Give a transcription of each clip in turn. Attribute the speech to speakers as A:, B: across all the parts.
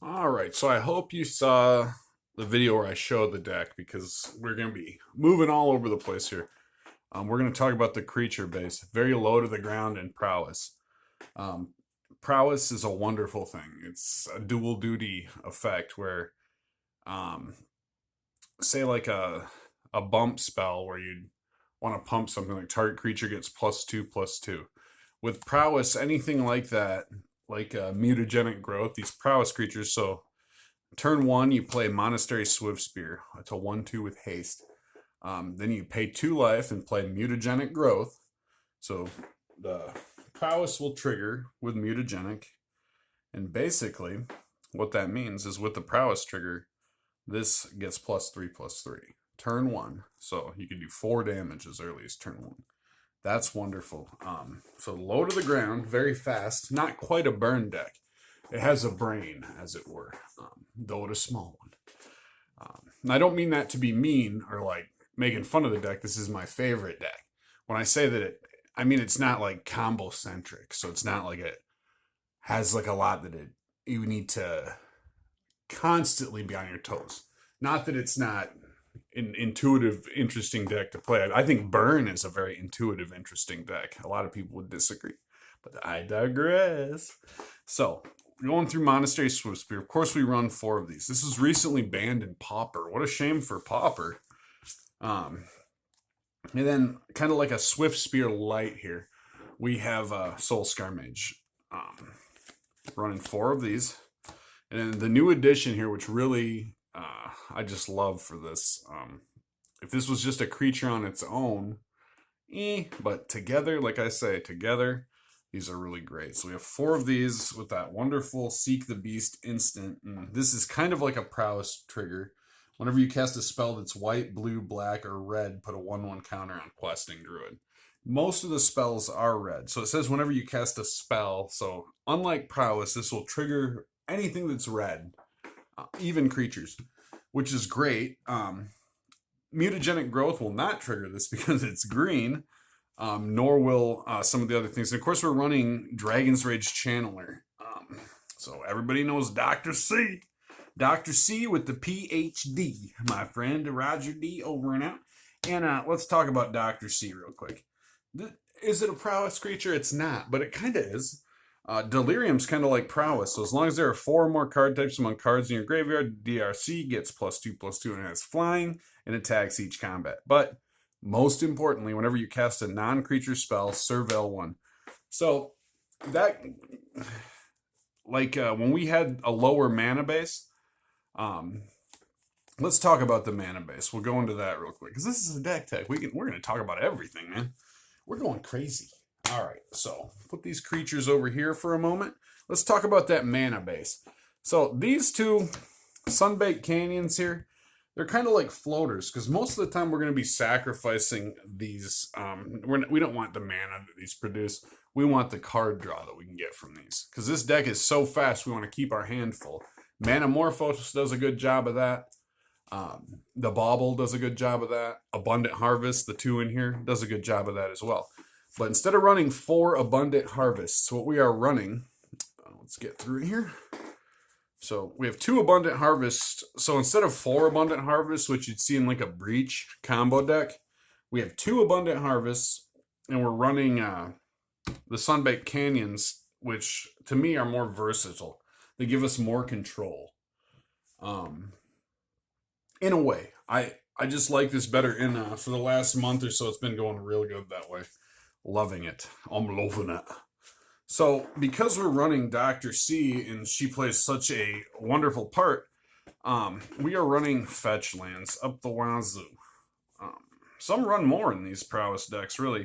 A: All right, so I hope you saw the video where I showed the deck because we're going to be moving all over the place here. We're going to talk about the creature base, very low to the ground, and prowess. Um, Prowess is a wonderful thing. It's a dual duty effect where, um, say, like a bump spell where you'd want to pump something like target creature gets +2/+2. With prowess, anything like that, like mutagenic growth, these prowess creatures, so turn one, you play Monastery Swift Spear. It's a 1/2 with haste. Then you pay 2 life and play Mutagenic Growth. So the prowess will trigger with Mutagenic. And basically, what that means is with the prowess trigger, this gets +3/+3. Turn one. So you can do 4 damage as early as turn one. That's wonderful. So low to the ground, very fast. Not quite a burn deck. It has a brain, as it were, though it a small one. And I don't mean that to be mean or like making fun of the deck. This is my favorite deck. When I say that I mean it's not like combo centric, so it's not like it has like a lot that you need to constantly be on your toes. Not that it's not an intuitive, interesting deck to play. I think Burn is a very intuitive, interesting deck. A lot of people would disagree, but I digress. So, going through Monastery Swift Spear, of course, we run 4 of these. This was recently banned in Pauper. What a shame for Pauper. And then, kind of like a Swift Spear light here, we have Soul Scar Mage. Running 4 of these. And then the new addition here, which really I just love for this. If this was just a creature on its own, but together, like I say, together, these are really great. So we have 4 of these with that wonderful Seek the Beast instant. And this is kind of like a prowess trigger. Whenever you cast a spell that's white, blue, black, or red, put a 1/1 counter on Questing Druid. Most of the spells are red. So it says whenever you cast a spell, so unlike prowess, this will trigger anything that's red, even creatures, which is great. Mutagenic Growth will not trigger this because it's green, nor will some of the other things. And of course, we're running Dragon's Rage Channeler. So everybody knows Dr. C. Dr. C with the PhD, my friend Roger D over and out. And let's talk about Dr. C real quick. Is it a prowess creature? It's not, but it kind of is. Delirium's kind of like prowess, so as long as there are 4 or more card types among cards in your graveyard, DRC gets +2/+2 and has flying and attacks each combat. But most importantly, whenever you cast a non-creature spell, Surveil 1. So that, like when we had a lower mana base, let's talk about the mana base. We'll go into that real quick because this is a deck tech. We're going to talk about everything, man. We're going crazy. All right, so put these creatures over here for a moment. Let's talk about that mana base. So these 2 Sunbaked Canyons here, they're kind of like floaters because most of the time we're going to be sacrificing these. We don't want the mana that these produce. We want the card draw that we can get from these because this deck is so fast. We want to keep our hand full. Manamorphose does a good job of that. The Bauble does a good job of that. Abundant Harvest, the 2 in here, does a good job of that as well. But instead of running 4 Abundant Harvests, what we are running, let's get through here. So we have 2 Abundant Harvests. So instead of 4 Abundant Harvests, which you'd see in like a Breach combo deck, we have 2 Abundant Harvests, and we're running the Sunbaked Canyons, which to me are more versatile. They give us more control. In a way, I just like this better. For the last month or so, it's been going real good that way. Loving it. I'm loving it. So, because we're running Dr. C and she plays such a wonderful part, we are running fetch lands up the wazoo. Some run more in these prowess decks, really.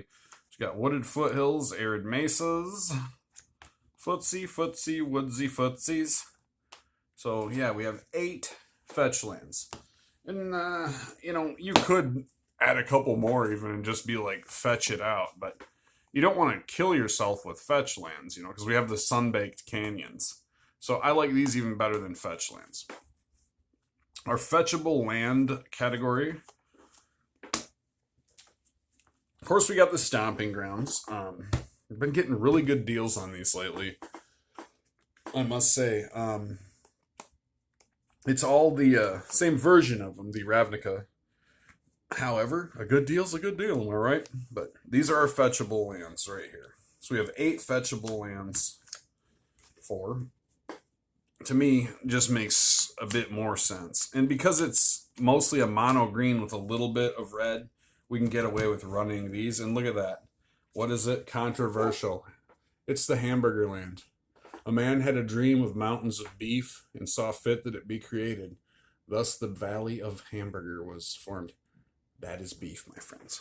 A: We got Wooded Foothills, Arid Mesas, Footsie, Woodsy Footsies. So, yeah, we have 8 fetch lands. And, you could add a couple more even and just be like, fetch it out. But you don't want to kill yourself with fetch lands, because we have the Sunbaked Canyons. So I like these even better than fetch lands. Our fetchable land category. Of course, we got the Stomping Grounds. We've been getting really good deals on these lately, I must say. It's all the same version of them, the Ravnica. However, a good deal's a good deal, am I right? But these are our fetchable lands right here. So we have 8 fetchable lands. 4. To me, just makes a bit more sense. And because it's mostly a mono green with a little bit of red, we can get away with running these. And look at that. What is it? Controversial. It's the hamburger land. A man had a dream of mountains of beef and saw fit that it be created. Thus the Valley of Hamburger was formed. That is beef, my friends.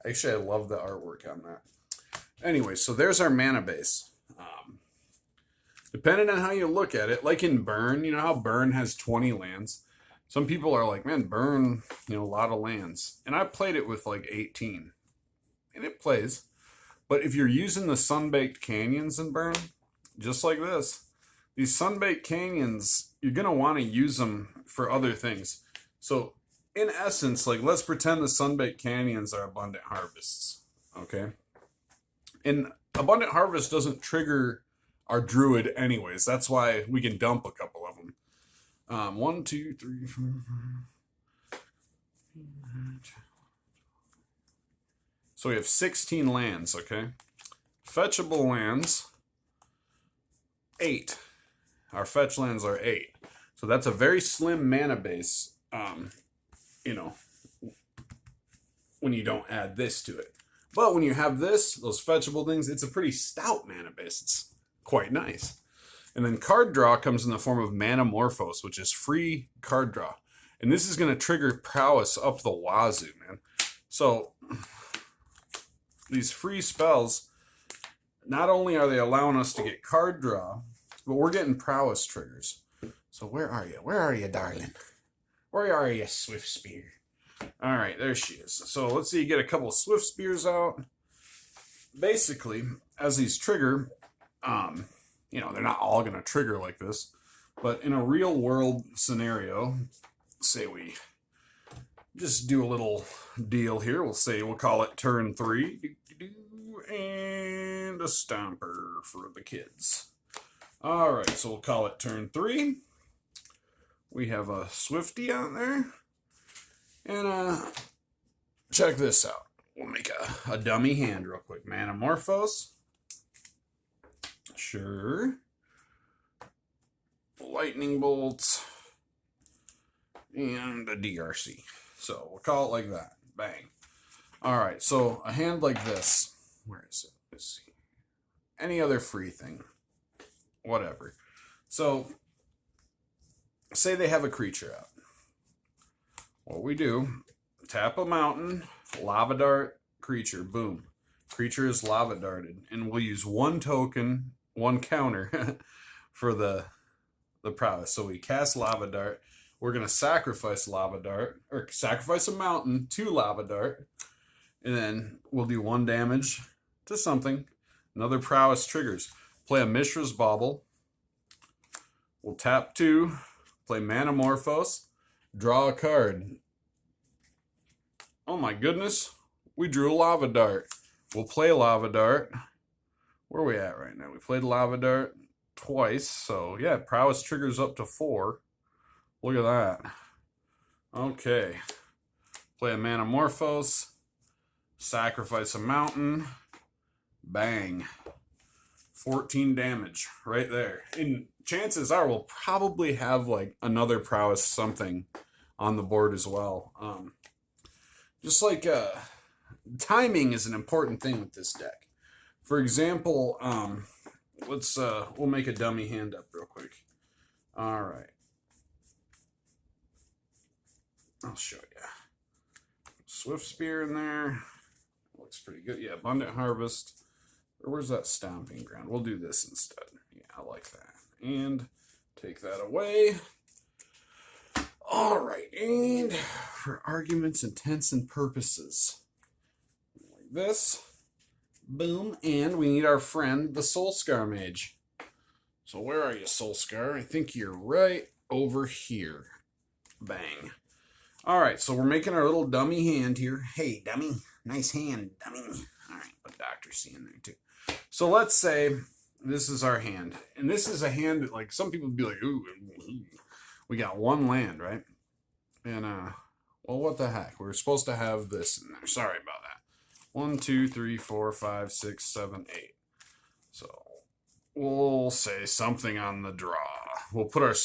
A: Actually, I love the artwork on that. Anyway, so there's our mana base. Depending on how you look at it, like in Burn, you know how Burn has 20 lands? Some people are like, man, Burn, a lot of lands. And I played it with like 18. And it plays. But if you're using the Sunbaked Canyons in Burn, just like this, these Sunbaked Canyons, you're going to want to use them for other things. So, in essence, like, let's pretend the Sunbaked Canyons are Abundant Harvests. Okay? And Abundant Harvest doesn't trigger our Druid anyways. That's why we can dump a couple of them. 1, 2, 3, 4, 5. So we have 16 lands, okay? Fetchable lands, 8. Our fetch lands are 8. So that's a very slim mana base, when you don't add this to it. But when you have this, those fetchable things, it's a pretty stout mana base. It's quite nice. And then card draw comes in the form of Manamorphose, which is free card draw. And this is going to trigger prowess up the wazoo, man. So these free spells, not only are they allowing us to get card draw, but we're getting prowess triggers. So where are you? Where are you, darling? Where are you, Swift Spear? All right, there she is. So let's see, you get a couple of Swift Spears out. Basically, as these trigger, they're not all going to trigger like this, but in a real world scenario, say we just do a little deal here. We'll call it turn 3, and a stomper for the kids. All right, so we'll call it turn 3. We have a Swifty out there, and check this out. We'll make a dummy hand real quick. Manamorphose. Sure. Lightning Bolt. And a DRC. So we'll call it like that. Bang. Alright, so a hand like this. Where is it? Let's see. Any other free thing. Whatever. So, say they have a creature out. What we do, tap a mountain, lava dart, creature, boom. Creature is lava darted. And we'll use 1 token, 1 counter for the prowess. So we cast lava dart. We're going to sacrifice lava dart, or sacrifice a mountain to lava dart. And then we'll do 1 damage to something. Another prowess triggers. Play a Mishra's Bauble. We'll tap 2, play Manamorphose, draw a card. Oh my goodness, we drew a Lava Dart. We'll play Lava Dart. Where are we at right now? We played Lava Dart twice, so yeah, prowess triggers up to 4. Look at that. Okay. Play a Manamorphose, sacrifice a mountain, bang. 14 damage right there. And chances are we'll probably have like another prowess something on the board as well. Just like timing is an important thing with this deck. For example, we'll make a dummy hand up real quick. All right. I'll show you. Swift Spear in there. Looks pretty good. Yeah, Abundant Harvest. Or where's that Stomping Ground? We'll do this instead. Yeah, I like that. And take that away. All right, and for arguments, intents, and purposes, like this, boom, and we need our friend, the Soulscar Mage. So where are you, Soulscar? I think you're right over here. Bang. All right, so we're making our little dummy hand here. Hey, dummy, nice hand, dummy. All right, put Dr. C in there too. So let's say this is our hand, and this is a hand that, like, some people would be like, ooh. we got one land, right? And, well, what the heck? We were supposed to have this in there. Sorry about that. 1, 2, 3, 4, 5, 6, 7, 8. So we'll say something on the draw. We'll put our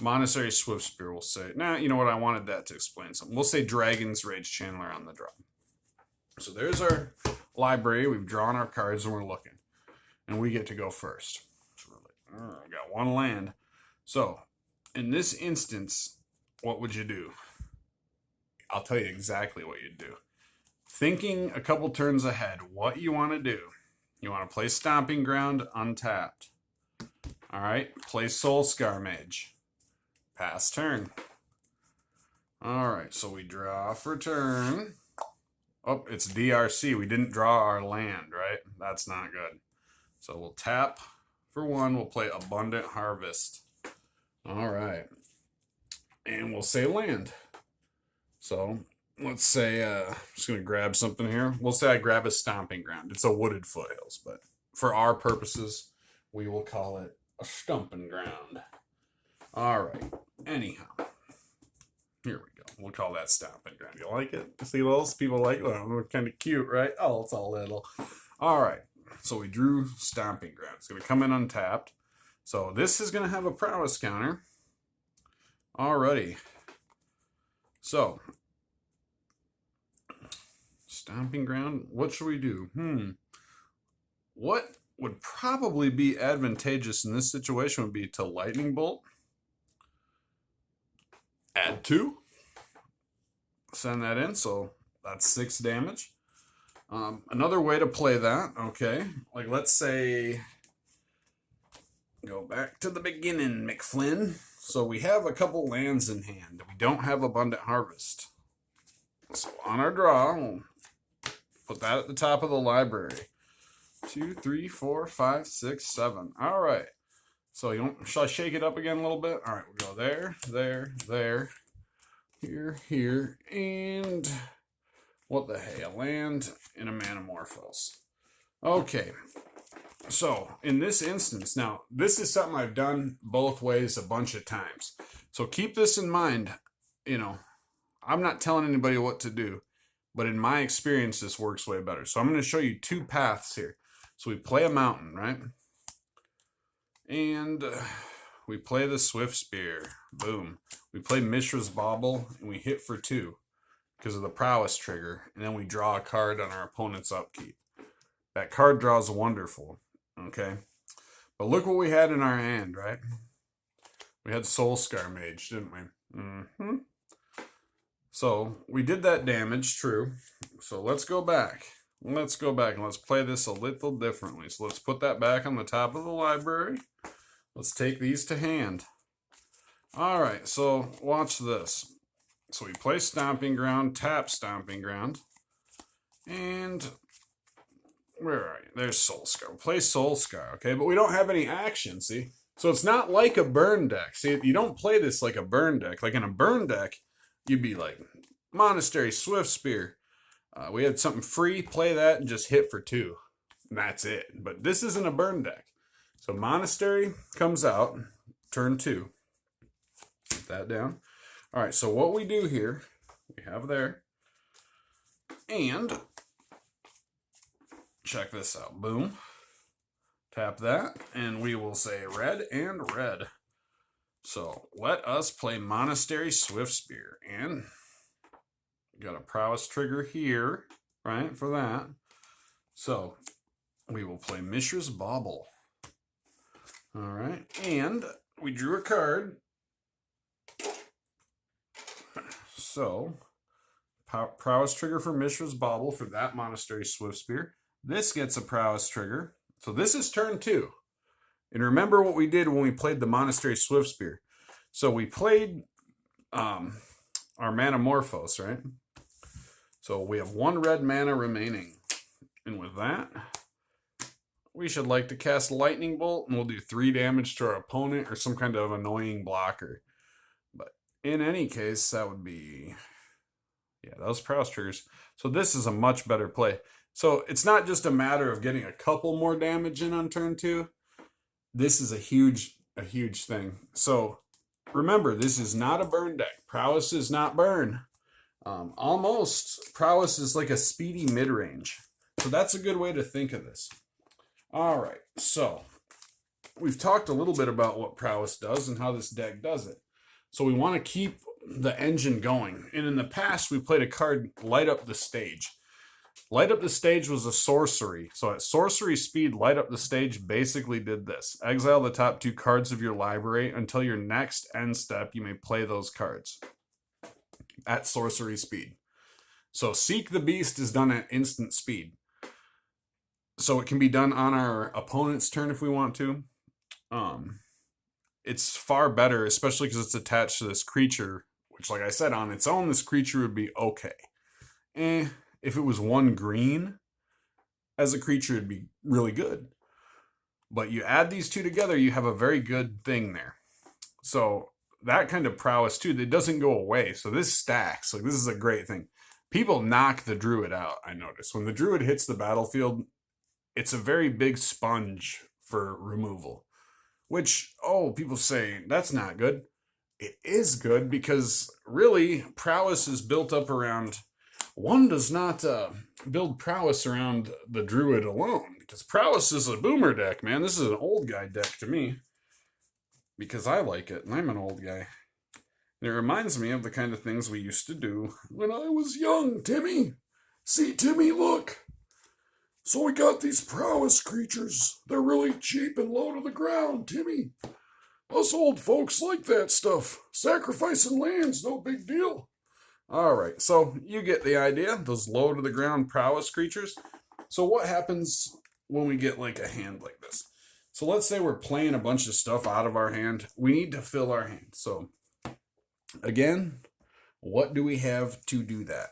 A: Monastery Swift Spear. We'll say, nah, you know what? I wanted that to explain something. We'll say Dragon's Rage Channeler on the draw. So there's our library. We've drawn our cards and we're looking. And we get to go first. So we're like, we got one land. So in this instance, what would you do? I'll tell you exactly what you'd do. Thinking a couple turns ahead, what you want to do. You want to play Stomping Ground untapped. All right, play Soulscar Mage. Pass turn. All right, so we draw for turn. Oh, it's DRC. We didn't draw our land, right? That's not good. So we'll tap for 1. We'll play Abundant Harvest. All right. And we'll say land. So let's say, I'm just going to grab something here. We'll say I grab a Stomping Ground. It's a Wooded Foothills, but for our purposes, we will call it a Stomping Ground. All right. Anyhow, here we go. We'll call that Stomping Ground. You like it? See those people like, oh, kind of cute, right? Oh, it's all little. All right. So we drew Stomping Ground. It's going to come in untapped. So this is going to have a prowess counter. Alrighty. So Stomping Ground. What should we do? What would probably be advantageous in this situation would be to Lightning Bolt. Add 2. Send that in. So that's 6 damage. Another way to play that, okay, like let's say, go back to the beginning, McFlynn. So we have a couple lands in hand. We don't have Abundant Harvest. So on our draw, we'll put that at the top of the library. 2, 3, 4, 5, 6, 7. All right. So shall I shake it up again a little bit? All right, we'll go there, there, here, and what the hey, a land and a Manamorphose. Okay, so in this instance, now this is something I've done both ways a bunch of times. So keep this in mind. You know, I'm not telling anybody what to do, but in my experience, this works way better. So I'm going to show you 2 paths here. So we play a mountain, right? And we play the Swift Spear. Boom. We play Mishra's Bauble, and we hit for 2. Because of the prowess trigger, and then we draw a card on our opponent's upkeep. That card draw is wonderful, okay? But look what we had in our hand, right? We had Soulscar Mage, didn't we? So we did that damage, true. So let's go back. Let's go back and let's play this a little differently. So let's put that back on the top of the library. Let's take these to hand. All right, so watch this. So we play Stomping Ground, tap Stomping Ground, and where are you? There's Soulscar. We'll play Soulscar, okay? But we don't have any action, see? So it's not like a burn deck. See, you don't play this like a burn deck. Like in a burn deck, you'd be like, Monastery, Swift Spear. We had something free, play that, and just hit for 2. And that's it. But this isn't a burn deck. So Monastery comes out, turn 2. Put that down. All right, so what we do here, we have there, and check this out. Boom. Tap that, and we will say red and red. So let us play Monastery Swift Spear. And we got a prowess trigger here, right, for that. So we will play Mishra's Bauble. All right, and we drew a card. So, prowess trigger for Mishra's Bauble for that Monastery Swift Spear. This gets a prowess trigger. So this is turn 2. And remember what we did when we played the Monastery Swift Spear. So we played our Manamorphose, right? So we have 1 red mana remaining. And with that, we should like to cast Lightning Bolt, and we'll do 3 damage to our opponent or some kind of annoying blocker. In any case, that would be, yeah, those prowess triggers. So this is a much better play. So it's not just a matter of getting a couple more damage in on turn 2. This is a huge a huge thing. So remember, this is not a burn deck. Prowess is not burn. Almost, Prowess is like a speedy mid-range. So that's a good way to think of this. All right, so we've talked a little bit about what Prowess does and how this deck does it. So we want to keep the engine going. And in the past, we played a card, Light Up the Stage. Light Up the Stage was a sorcery. So at sorcery speed, Light Up the Stage basically did this. Exile the top 2 cards of your library until your next end step, you may play those cards at sorcery speed. So Seek the Beast is done at instant speed. So it can be done on our opponent's turn if we want to. It's far better, especially because it's attached to this creature, which, like I said, on its own, this creature would be okay. If it was 1 green as a creature, it'd be really good. But you add these 2 together, you have a very good thing there. So that kind of prowess, too, it doesn't go away. So this stacks. Like, this is a great thing. People knock the druid out, I notice. When the druid hits the battlefield, it's a very big sponge for removal. Which, people say, that's not good. It is good because, really, prowess is built up around... One does not build prowess around the druid alone. Because prowess is a boomer deck, man. This is an old guy deck to me. Because I like it, and I'm an old guy. And it reminds me of the kind of things we used to do when I was young, Timmy. See, Timmy, look. So we got these prowess creatures. They're really cheap and low to the ground, Timmy. Us old folks like that stuff. Sacrificing land's no big deal. Alright, so you get the idea. Those low to the ground prowess creatures. So what happens when we get like a hand like this? So let's say we're playing a bunch of stuff out of our hand. We need to fill our hand. So again, what do we have to do that?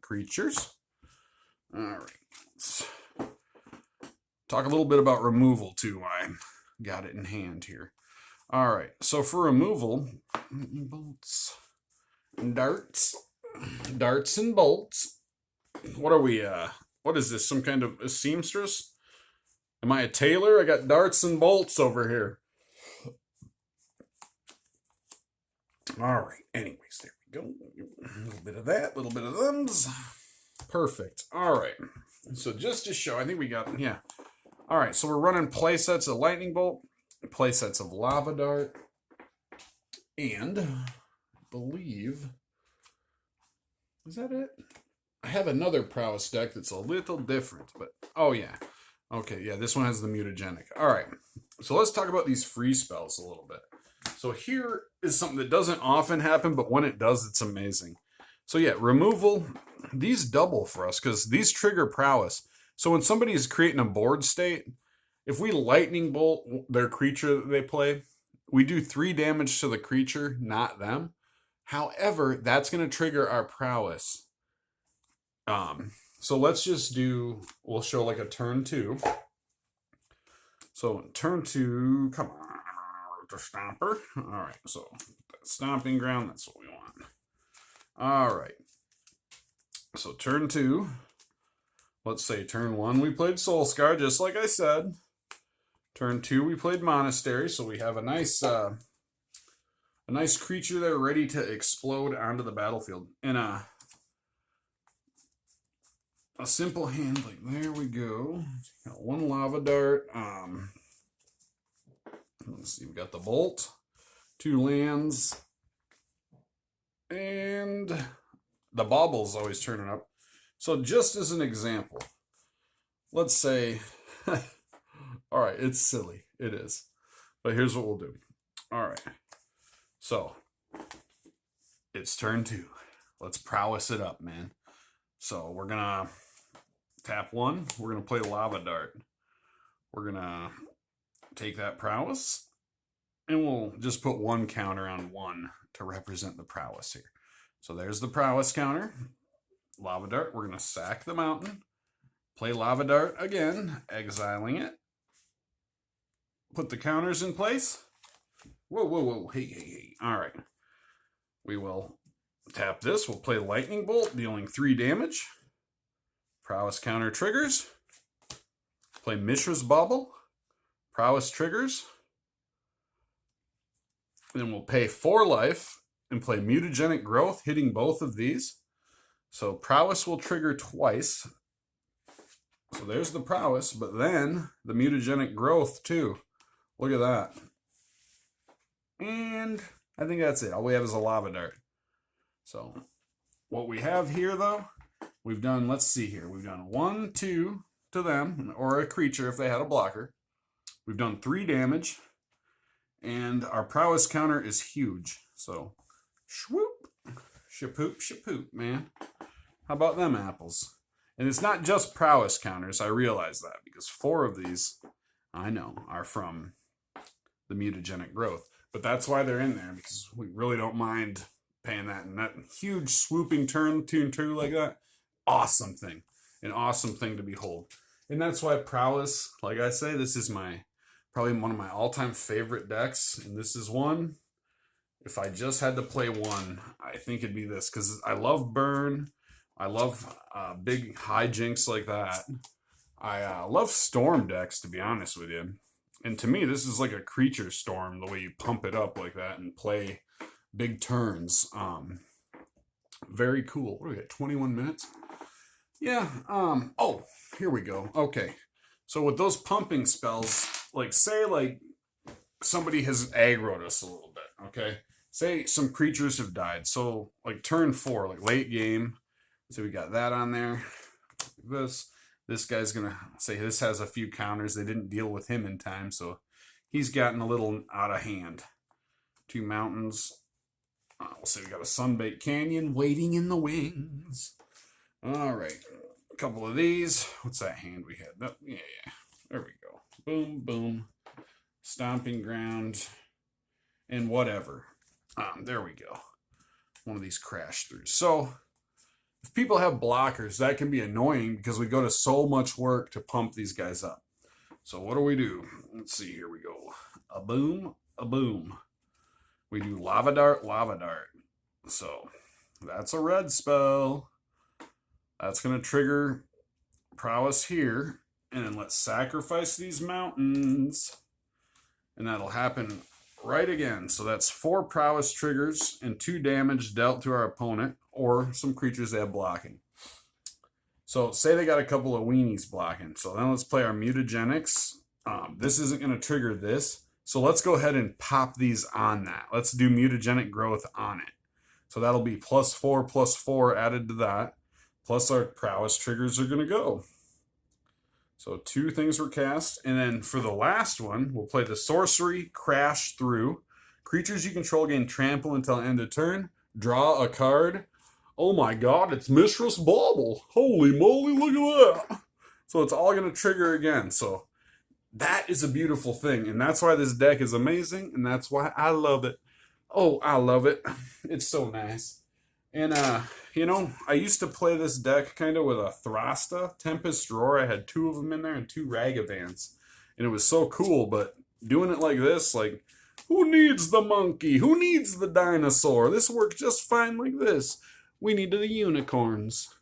A: Creatures. Alright, let's talk a little bit about removal too. I got it in hand here. All right, so for removal, bolts, darts and bolts. What are we, what is this, some kind of a seamstress? Am I a tailor? I got darts and bolts over here. All right, anyways, there we go. A little bit of that, a little bit of them's. Perfect. All right, so just to show, I think we got, yeah. All right, so we're running play sets of lightning bolt, play sets of lava dart, and I believe, is that it? I have another prowess deck that's a little different, but oh yeah. Okay, yeah, this one has the mutagenic. All right, so let's talk about these free spells a little bit. So here is something that doesn't often happen, but when it does, it's amazing. So yeah, removal, these double for us because these trigger prowess. So when somebody is creating a board state, if we lightning bolt their creature that they play, we do 3 damage to the creature, not them. However, that's going to trigger our prowess. So let's just do, we'll show like a turn 2. So turn 2, come on, the stomper. All right, so stomping ground, that's what we want. All right. So turn 2. Let's say turn 1, we played Soulscar, just like I said. Turn 2, we played Monastery, so we have a nice creature there ready to explode onto the battlefield. And a simple hand, like there we go. Got 1 lava dart. Let's see, we got the bolt, 2 lands, and the bauble's always turning up. So just as an example, let's say, all right, it's silly. It is. But here's what we'll do. All right. So it's turn 2. Let's prowess it up, man. So we're going to tap 1. We're going to play Lava Dart. We're going to take that prowess, and we'll just put 1 counter on 1 to represent the prowess here. So there's the prowess counter. Lava Dart, we're going to sack the mountain, play Lava Dart again, exiling it, put the counters in place. Whoa, whoa, whoa, hey. All right. We will tap this, we'll play Lightning Bolt, dealing 3 damage. Prowess counter triggers. Play Mishra's Bauble. Prowess triggers. And then we'll pay 4 life and play Mutagenic Growth, hitting both of these. So Prowess will trigger twice. So there's the Prowess, but then the Mutagenic Growth too. Look at that. And I think that's it. All we have is a Lava Dart. So what we have here, though, we've done, let's see here. We've done 1, 2 to them, or a creature if they had a blocker. We've done 3 damage. And our Prowess counter is huge. So, swoop, shapoop, shapoop, man. How about them apples? And it's not just Prowess counters, I realize that, because 4 of these, I know, are from the Mutagenic Growth. But that's why they're in there, because we really don't mind paying that. And that huge swooping turn 2 and 2 like that, awesome thing. An awesome thing to behold. And that's why Prowess, like I say, this is probably one of my all-time favorite decks. And this is one, if I just had to play one, I think it'd be this. Because I love burn. I love big hijinks like that. I love storm decks, to be honest with you. And to me, this is like a creature storm, the way you pump it up like that and play big turns. Very cool. What do we got, 21 minutes? Yeah, oh, here we go. Okay, so with those pumping spells, like say like somebody has aggroed us a little bit, okay? Say some creatures have died, so like turn 4, like late game, so we got that on there. This guy's gonna say this has a few counters. They didn't deal with him in time, so he's gotten a little out of hand. 2 mountains. We'll say we got a Sunbait Canyon waiting in the wings. All right, a couple of these. What's that hand we had? Oh, yeah, there we go. Boom, boom. Stomping Ground and whatever. There we go. One of these crash throughs. So if people have blockers, that can be annoying because we go to so much work to pump these guys up. So what do? Let's see, here we go. A boom, a boom. We do Lava Dart, Lava Dart. So that's a red spell. That's going to trigger Prowess here. And then let's sacrifice these mountains. And that'll happen right again. So that's 4 Prowess triggers and 2 damage dealt to our opponent or some creatures they have blocking. So say they got a couple of weenies blocking. So then let's play our Mutagenics. This isn't going to trigger this. So let's go ahead and pop these on that. Let's do Mutagenic Growth on it. So that'll be +4/+4 added to that. Plus our Prowess triggers are going to go. So 2 things were cast. And then for the last one, we'll play the Sorcery Crash Through. Creatures you control gain trample until end of turn. Draw a card. Oh my god, it's Mishra's Bauble. Holy moly, look at that. So it's all going to trigger again. So that is a beautiful thing. And that's why this deck is amazing. And that's why I love it. Oh, I love it. It's so nice. And, you know, I used to play this deck kind of with a Thrasta, Tempest Roar. I had 2 of them in there and 2 Ragavants. And it was so cool, but doing it like this, like, who needs the monkey? Who needs the dinosaur? This works just fine like this. We need the unicorns.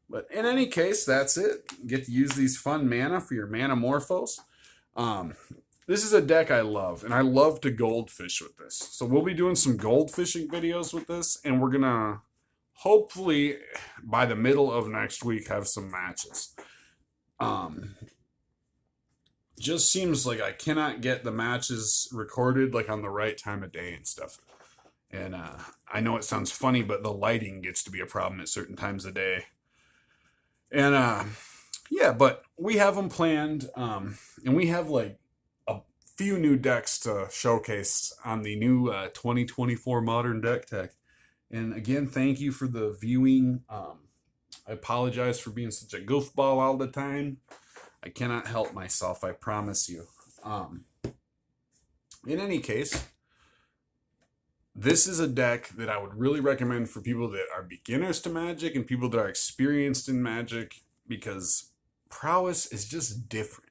A: But in any case, that's it. You get to use these fun mana for your Manamorphose. This is a deck I love, and I love to goldfish with this. So we'll be doing some goldfishing videos with this, and we're going to hopefully, by the middle of next week, have some matches. Just seems like I cannot get the matches recorded like on the right time of day and stuff. And I know it sounds funny, but the lighting gets to be a problem at certain times of day. And yeah, but we have them planned, and we have like a few new decks to showcase on the new 2024 Modern Deck Tech. And again, thank you for the viewing. I apologize for being such a goofball all the time. I cannot help myself, I promise you. In any case, this is a deck that I would really recommend for people that are beginners to Magic and people that are experienced in Magic, because Prowess is just different.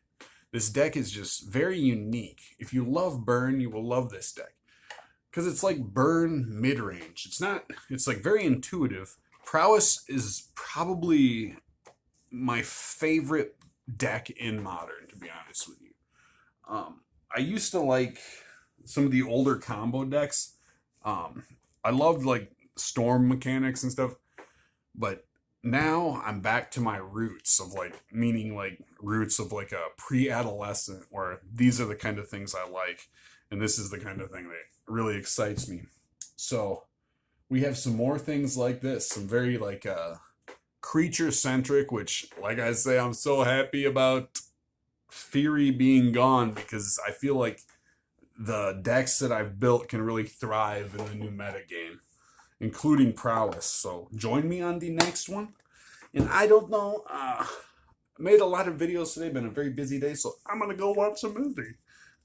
A: This deck is just very unique. If you love Burn, you will love this deck. Because it's like Burn mid-range. It's like very intuitive. Prowess is probably my favorite deck in Modern, to be honest with you. I used to like some of the older combo decks. I loved like storm mechanics and stuff, but now I'm back to my roots of like meaning like roots of like a pre-adolescent where these are the kind of things I like, and this is the kind of thing that really excites me. So we have some more things like this, some very like creature centric, which like I say, I'm so happy about Fury being gone because I feel like the decks that I've built can really thrive in the new meta game, including Prowess. So join me on the next one. And I don't know, made a lot of videos today, been a very busy day, so I'm gonna go watch a movie.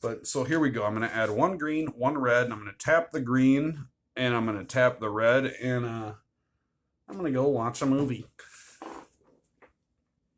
A: But so here we go. I'm gonna add one green, one red, and I'm gonna tap the green, and I'm gonna tap the red, and I'm gonna go watch a movie.